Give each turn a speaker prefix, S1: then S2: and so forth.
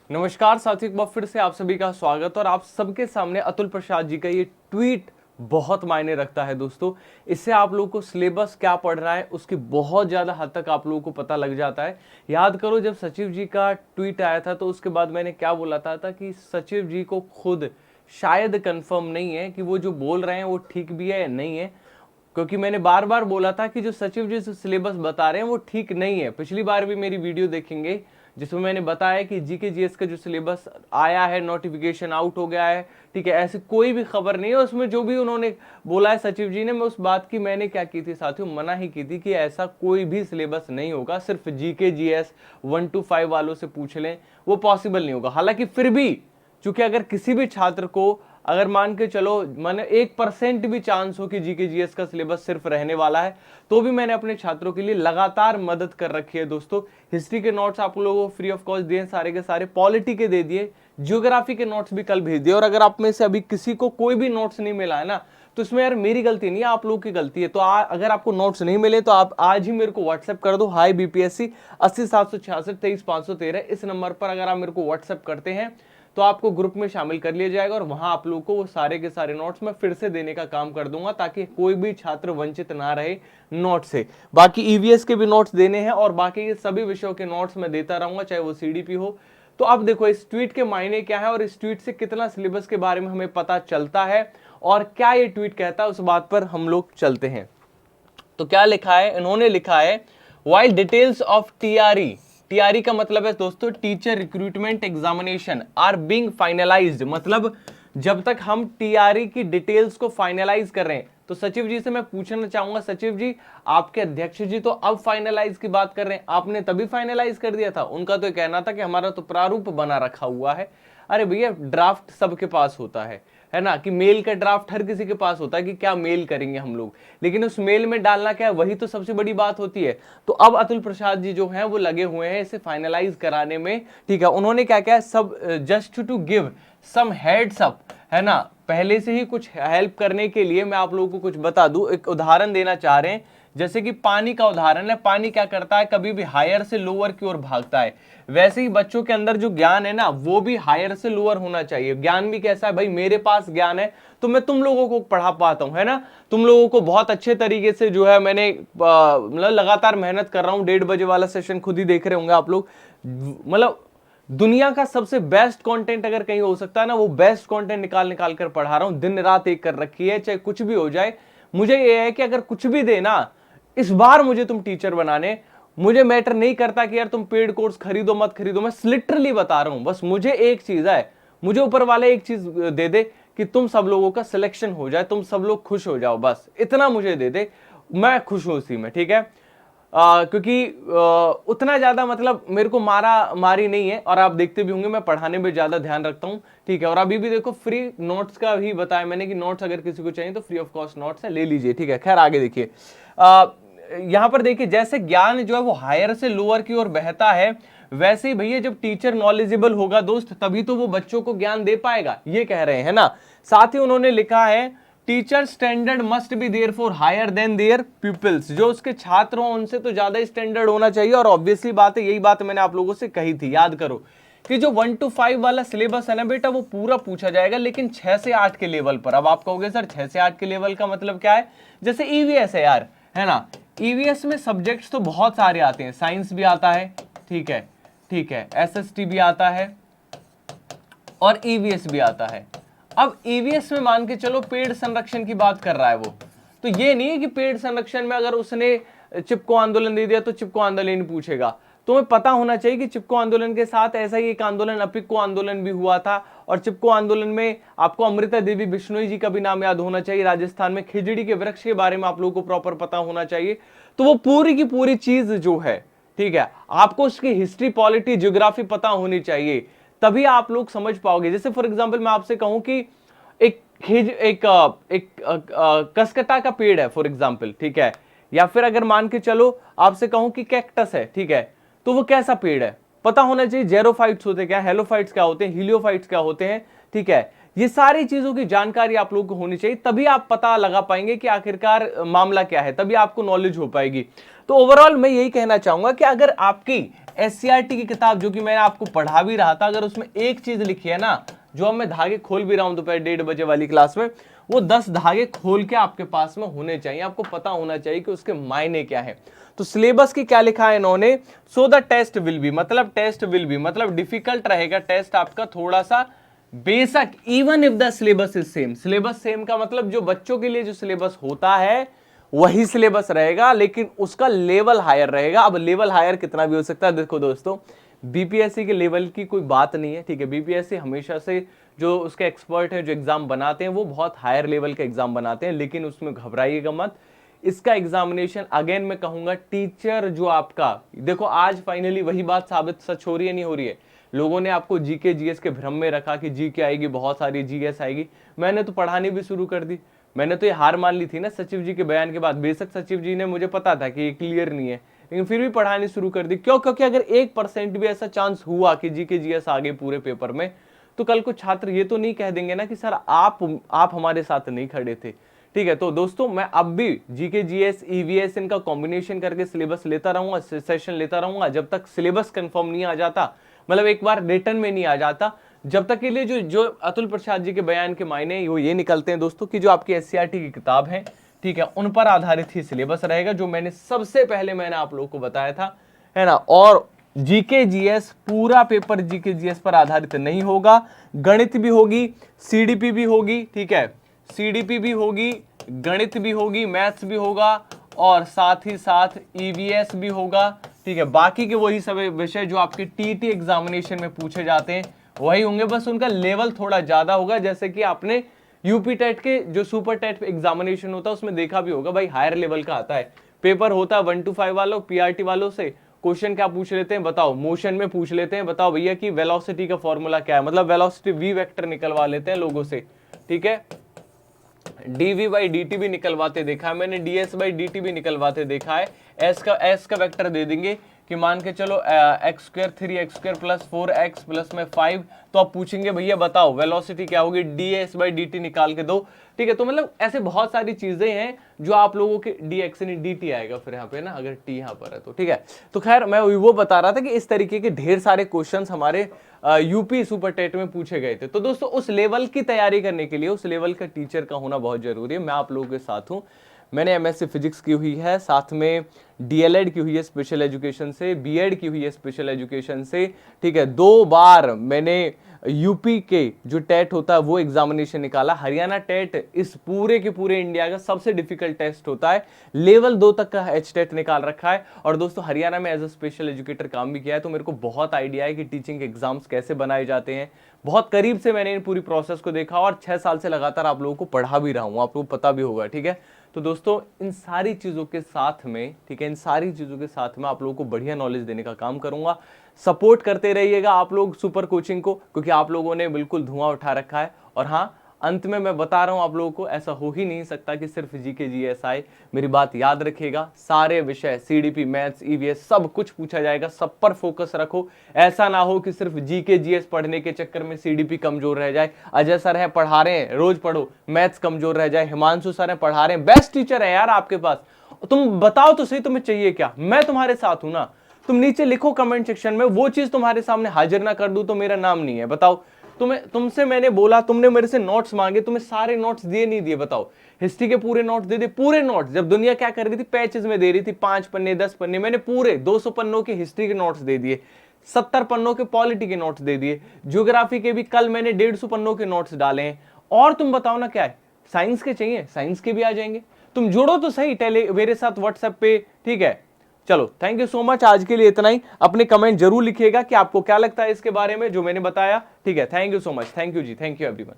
S1: नमस्कार साथियों, एक बार फिर से आप सभी का स्वागत। और आप सबके सामने अतुल प्रसाद जी का ये ट्वीट बहुत मायने रखता है दोस्तों। इससे आप लोगों को सिलेबस क्या पढ़ना है उसकी बहुत ज़्यादा हद तक आप लोगों को पता लग जाता है। याद करो, जब सचिव जी का ट्वीट आया था तो उसके बाद मैंने क्या बोला था कि सचिव जी को खुद शायद कंफर्म नहीं है कि वो जो बोल रहे हैं वो ठीक भी है या नहीं है, क्योंकि मैंने बार बार बोला था कि जो सचिव जी सिलेबस बता रहे हैं वो ठीक नहीं है। पिछली बार भी मेरी वीडियो देखेंगे जिसमें मैंने बताया कि जीके जीएस का जो सिलेबस आया है, नोटिफिकेशन आउट हो गया है, ठीक है, ऐसी कोई भी खबर नहीं है उसमें। जो भी उन्होंने बोला है सचिव जी ने, मैं उस बात की मैंने क्या की थी साथियों, मना ही की थी कि ऐसा कोई भी सिलेबस नहीं होगा। सिर्फ जीके जीएस 1 to 5 वालों से पूछ लें, वो पॉसिबल नहीं होगा। हालांकि फिर भी चूंकि अगर किसी भी छात्र को, अगर मान के चलो मैंने 1% भी चांस हो कि जीके जीएस का सिलेबस सिर्फ रहने वाला है, तो भी मैंने अपने छात्रों के लिए लगातार मदद कर रखी है दोस्तों। हिस्ट्री के नोट्स आप लोगों को फ्री ऑफ कॉस्ट दिए सारे के सारे, पॉलिटी के दे दिए, ज्योग्राफी के नोट्स भी कल भेज दिए। और अगर आप में से अभी किसी को कोई भी नोट्स नहीं मिला है ना, तो इसमें यार मेरी गलती नहीं है, आप लोगों की गलती है। तो अगर आपको नोट्स नहीं मिले तो आप आज ही मेरे को व्हाट्सएप कर दो, हाई बीपीएससी 80 766 23 513 इस नंबर पर अगर आप मेरे को व्हाट्सएप करते हैं तो आपको ग्रुप में शामिल कर लिया जाएगा और वहां आप लोगों को वो सारे के सारे नोट्स मैं फिर से देने का काम कर दूंगा, ताकि कोई भी छात्र वंचित ना रहे नोट से। बाकी ईवीएस के भी नोट्स देने हैं और बाकी सभी विषयों के नोट्स मैं देता रहूंगा, चाहे वो सीडीपी हो। तो अब देखो इस ट्वीट के मायने क्या है और इस ट्वीट से कितना सिलेबस के बारे में हमें पता चलता है और क्या ये ट्वीट कहता है, उस बात पर हम लोग चलते हैं। तो क्या लिखा है, इन्होंने लिखा है while details of TRE, TRE का मतलब है दोस्तों teacher recruitment examination, are being finalized, मतलब जब तक हम टीआरई की डिटेल्स को फाइनलाइज कर रहे हैं। तो सचिव जी से मैं पूछना चाहूंगा, सचिव जी आपके अध्यक्ष जी तो अब फाइनलाइज की बात कर रहे हैं, आपने तभी फाइनलाइज कर दिया था। उनका तो कहना था कि हमारा तो प्रारूप बना रखा हुआ है। अरे भैया, ड्राफ्ट सबके पास होता है ना, कि मेल का ड्राफ्ट हर किसी के पास होता है कि क्या मेल करेंगे हम लोग, लेकिन उस मेल में डालना क्या है, वही तो सबसे बड़ी बात होती है। तो अब अतुल प्रसाद जी जो हैं वो लगे हुए हैं इसे फाइनलाइज कराने में, ठीक है। उन्होंने क्या क्या सब just to give some heads up, है ना, पहले से ही कुछ हेल्प करने के लिए मैं आप लोगों को कुछ बता दूं, एक उदाहरण देना चाह रहे हैं। जैसे कि पानी का उदाहरण है, पानी क्या करता है, कभी भी हायर से लोअर की ओर भागता है। वैसे ही बच्चों के अंदर जो ज्ञान है ना, वो भी हायर से लोअर होना चाहिए। ज्ञान भी कैसा है भाई, मेरे पास ज्ञान है तो मैं तुम लोगों को पढ़ा पाता हूं, है ना, तुम लोगों को बहुत अच्छे तरीके से जो है मैंने मतलब लगातार मेहनत कर रहा हूं। 1:30 बजे वाला सेशन खुद ही देख रहे होंगे आप लोग। मतलब दुनिया का सबसे बेस्ट कंटेंट अगर कहीं हो सकता है ना, वो बेस्ट कंटेंट निकाल निकाल कर पढ़ा रहा हूं, दिन रात एक कर रखी है, चाहे कुछ भी हो जाए। मुझे ये है कि अगर कुछ भी देना, इस बार मुझे तुम टीचर बनाने, मुझे मैटर नहीं करता कि यार तुम पेड कोर्स खरीदो मत खरीदो, मैं लिटरली बता रहा हूं। बस मुझे एक चीज है, मुझे ऊपर वाले एक चीज दे दे कि तुम सब लोगों का सिलेक्शन हो जाए, तुम सब लोग खुश हो जाओ, बस इतना मुझे दे दे, मैं खुश हूं उसी में, ठीक है। क्योंकि उतना ज्यादा मतलब मेरे को मारा मारी नहीं है, और आप देखते भी होंगे मैं पढ़ाने में ज्यादा ध्यान रखता हूं, ठीक है। और अभी भी देखो फ्री नोट्स का भी बताया मैंने कि नोट्स अगर किसी को चाहिए तो फ्री ऑफ कॉस्ट नोट्स है, ले लीजिए, ठीक है। खैर आगे देखिए, यहां पर देखिए जैसे ज्ञान जो है वो हायर से लोअर की ओर बहता है, वैसे ही भैया जब टीचर नॉलेजेबल होगा दोस्त, तभी तो वो बच्चों को ज्ञान दे पाएगा, ये कह रहे हैं ना। साथ ही उन्होंने लिखा है teacher standard must be there for higher than their peoples, जो उसके छात्र हों उनसे तो ज्यादा स्टैंडर्ड होना चाहिए। और ऑब्वियसली बात है, यही बात मैंने आप लोगों से कही थी, याद करो कि जो 1 to 5 वाला सिलेबस है ना बेटा, वो पूरा पूछा जाएगा, लेकिन 6 से 8 के लेवल पर। अब आप कहोगे सर 6 से 8 के लेवल का मतलब क्या है, जैसे ईवीएस है यार, है ना, ईवीएस में सब्जेक्ट्स तो बहुत सारे आते हैं, साइंस भी आता है, ठीक है, ठीक है, एसएसटी भी आता है और ईवीएस भी आता है। अब ईवीएस में मान के चलो पेड़ संरक्षण की बात कर रहा है वो, तो ये नहीं है कि पेड़ संरक्षण में अगर उसने चिपको आंदोलन दे दिया तो चिपको आंदोलन पूछेगा। तुम्हें पता होना चाहिए कि चिपको आंदोलन के साथ ऐसा ही एक आंदोलन अपिक्को आंदोलन भी हुआ था, और चिपको आंदोलन में आपको अमृता देवी बिश्नोई जी का भी नाम याद होना चाहिए। राजस्थान में खिजड़ी के वृक्ष के बारे में आप लोगों को प्रॉपर पता होना चाहिए। तो वो पूरी की पूरी चीज जो है, ठीक है, आपको उसकी हिस्ट्री पॉलिटी ज्योग्राफी पता होनी चाहिए, तभी आप लोग समझ पाओगे। जैसे फॉर एग्जांपल मैं आपसे कहूं कि एक कसकटा का पेड़ है फॉर एग्जांपल, ठीक है, या फिर अगर मान के चलो आपसे कहूं कि कैक्टस है, ठीक है, तो वो कैसा पेड़ है पता होना चाहिए। जेरोफाइट्स होते क्या, हेलोफाइट्स क्या होते हैं, हीलियोफाइट्स क्या होते हैं, ठीक है, ये सारी चीजों की जानकारी आप लोगों को होनी चाहिए, तभी आप पता लगा पाएंगे कि आखिरकार मामला क्या है, तभी आपको नॉलेज हो पाएगी। तो ओवरऑल मैं यही कहना चाहूंगा कि अगर आपकी एससीईआरटी की किताब जो कि मैंने आपको पढ़ा भी रहा था, अगर उसमें एक चीज लिखी है ना, जो अब मैं धागे खोल भी रहा हूं दोपहर 1:30 बजे वाली क्लास में, वो 10 धागे खोल के आपके पास में होने चाहिए, आपको पता होना चाहिए कि उसके मायने क्या है। तो सिलेबस की क्या लिखा है इन्होंने, so the test will be, मतलब टेस्ट विल बी मतलब डिफिकल्ट रहेगा टेस्ट आपका थोड़ा सा, बेशक even if the syllabus is same. Syllabus same का मतलब जो बच्चों के लिए जो सिलेबस होता है वही सिलेबस रहेगा, लेकिन उसका लेवल हायर रहेगा। अब लेवल हायर कितना भी हो सकता है, देखो दोस्तों बीपीएससी के लेवल की कोई बात नहीं है, ठीक है। बीपीएससी हमेशा से जो उसके एक्सपर्ट है, जो एग्जाम बनाते हैं, वो बहुत हायर लेवल का एग्जाम बनाते हैं, लेकिन उसमें घबराइएगा मत। इसका एग्जामिनेशन अगेन मैं कहूंगा टीचर जो आपका, देखो आज फाइनली वही बात साबित सच हो रही है नहीं हो रही है। लोगों ने आपको जीके जीएस के भ्रम में रखा कि जीके आएगी, बहुत सारी जीएस आएगी। मैंने तो पढ़ानी भी शुरू कर दी, मैंने तो ये हार मान ली थी ना सचिव जी के बयान के बाद। बेशक सचिव जी ने, मुझे पता था कि ये क्लियर नहीं है, लेकिन फिर भी पढ़ानी शुरू कर दी। क्यों? क्योंकि अगर 1% भी ऐसा चांस हुआ कि जीके जीएस आ गए पूरे पेपर में, तो कल को छात्र ये तो नहीं कह देंगे ना कि सर आप हमारे साथ नहीं खड़े थे, ठीक है। तो दोस्तों मैं अब भी जीके जीएस ईवीएस इनका कॉम्बिनेशन करके सिलेबस लेता रहूंगा, सेशन लेता रहूंगा, जब तक सिलेबस कंफर्म नहीं आ जाता, मतलब एक बार रिटर्न में नहीं आ जाता, जब तक के लिए जो जो अतुल प्रसाद जी के बयान के मायने वो ये निकलते हैं दोस्तों कि जो आपकी एससीईआरटी की किताब है, ठीक है, उन पर आधारित ही सिलेबस रहेगा, जो मैंने सबसे पहले मैंने आप लोगों को बताया था, है ना। और जीके जीएस पूरा पेपर जीके जीएस पर आधारित नहीं होगा, गणित भी होगी, सीडीपी भी होगी, ठीक है, सीडीपी भी होगी, गणित भी होगी, मैथ्स भी होगा, और साथ ही साथ ईवीएस भी होगा, ठीक है। बाकी के वही सब विषय जो आपके टीटी एग्जामिनेशन में पूछे जाते हैं वही होंगे, बस उनका लेवल थोड़ा ज्यादा होगा। जैसे कि आपने यूपी टेट के जो सुपर टेट एग्जामिनेशन होता है उसमें देखा भी होगा, भाई हायर लेवल का आता है पेपर, होता है 1 to 5 वालों पीआरटी वालों से। क्वेश्चन क्या पूछ लेते हैं बताओ, मोशन में पूछ लेते हैं, बताओ भैया कि वेलोसिटी का फॉर्मूला क्या है, मतलब वेलोसिटी वी वेक्टर निकलवा लेते हैं लोगों से, ठीक है। dv बाई dt भी निकलवाते देखा है मैंने, ds बाई dt भी निकलवाते देखा है। s का वेक्टर दे देंगे कि मान के चलो x square 3x² plus 4x plus में 5, तो आप पूछेंगे भैया बताओ वेलोसिटी क्या होगी, ds बाई dt निकाल के दो, ठीक है। तो मतलब ऐसे बहुत सारी चीजें हैं जो आप लोगों के dx यानी dt आएगा फिर यहाँ पे ना, अगर t यहाँ पर है तो, ठीक है। तो खैर मैं वो बता रहा था कि इस तरीके के ढेर सारे क्वेश्चंस हमारे यूपी सुपर टेट में पूछे गए थे। तो दोस्तों उस लेवल की तैयारी करने के लिए उस लेवल का टीचर का होना बहुत जरूरी है। मैं आप लोगों के साथ हूँ, मैंने एमएससी फिजिक्स की हुई है, साथ में डीएलएड की हुई है स्पेशल एजुकेशन से, बीएड की हुई है स्पेशल एजुकेशन से, ठीक है। 2 बार मैंने यूपी के जो टेट होता है वो एग्जामिनेशन निकाला। हरियाणा टेट इस पूरे के पूरे इंडिया का सबसे डिफिकल्ट टेस्ट होता है, लेवल 2 तक का एच टेट निकाल रखा है। और दोस्तों हरियाणा में एज अ स्पेशल एजुकेटर काम भी किया है, तो मेरे को बहुत आइडिया है कि टीचिंग एग्जाम्स कैसे बनाए जाते हैं। बहुत करीब से मैंने इन पूरी प्रोसेस को देखा और 6 साल से लगातार आप लोगों को पढ़ा भी रहा हूं, आप लोगों को पता भी होगा, ठीक है। तो दोस्तों इन सारी चीजों के साथ में, ठीक है, इन सारी चीजों के साथ में आप लोगों को बढ़िया नॉलेज देने का काम करूंगा। सपोर्ट करते रहिएगा आप लोग सुपर कोचिंग को, क्योंकि आप लोगों ने बिल्कुल धुआं उठा रखा है। और हाँ, अंत में मैं बता रहा हूं आप लोगों को, ऐसा हो ही नहीं सकता कि सिर्फ जीके जीएस आए। मेरी बात याद रखिएगा, सारे विषय सीडीपी मैथ्स ईवीएस सब कुछ पूछा जाएगा, सब पर फोकस रखो। ऐसा ना हो कि सिर्फ जीके जीएस पढ़ने के चक्कर में सीडीपी कमजोर रह जाए। अजय सर है पढ़ा रहे हैं रोज पढ़ो, मैथ्स कमजोर रह जाए। हिमांशु सर है पढ़ा रहे हैं, बेस्ट टीचर है यार आपके पास, तुम बताओ तो सही तुम्हें चाहिए क्या, मैं तुम्हारे साथ हूं ना। तुम नीचे लिखो कमेंट सेक्शन में, वो चीज तुम्हारे सामने हाजिर ना कर दूं तो मेरा नाम नहीं है। बताओ तुमसे मैंने बोला, तुमने मेरे से नोट्स मांगे, तुम्हें सारे नोट्स दिए नहीं दिए, बताओ। हिस्ट्री के पूरे नोट्स दे दिए, पूरे नोट्स, जब दुनिया क्या कर रही थी पैचेस में दे रही थी, 5 पन्ने 10 पन्ने, मैंने पूरे 200 पन्नों के हिस्ट्री के नोट्स दे दिए, 70 पन्नों के पॉलिटी के नोट्स दे दिए, ज्योग्राफी के भी कल मैंने 150 पन्नों के नोट्स डाले हैं। और तुम बताओ ना क्या है, साइंस के चाहिए, साइंस के भी आ जाएंगे। तुम जुड़ो तो सही मेरे साथ व्हाट्सएप पे, ठीक है। चलो थैंक यू सो मच, आज के लिए इतना ही। अपने कमेंट जरूर लिखिएगा कि आपको क्या लगता है इसके बारे में जो मैंने बताया, ठीक है। Thank you so much, thank you ji, thank you everyone.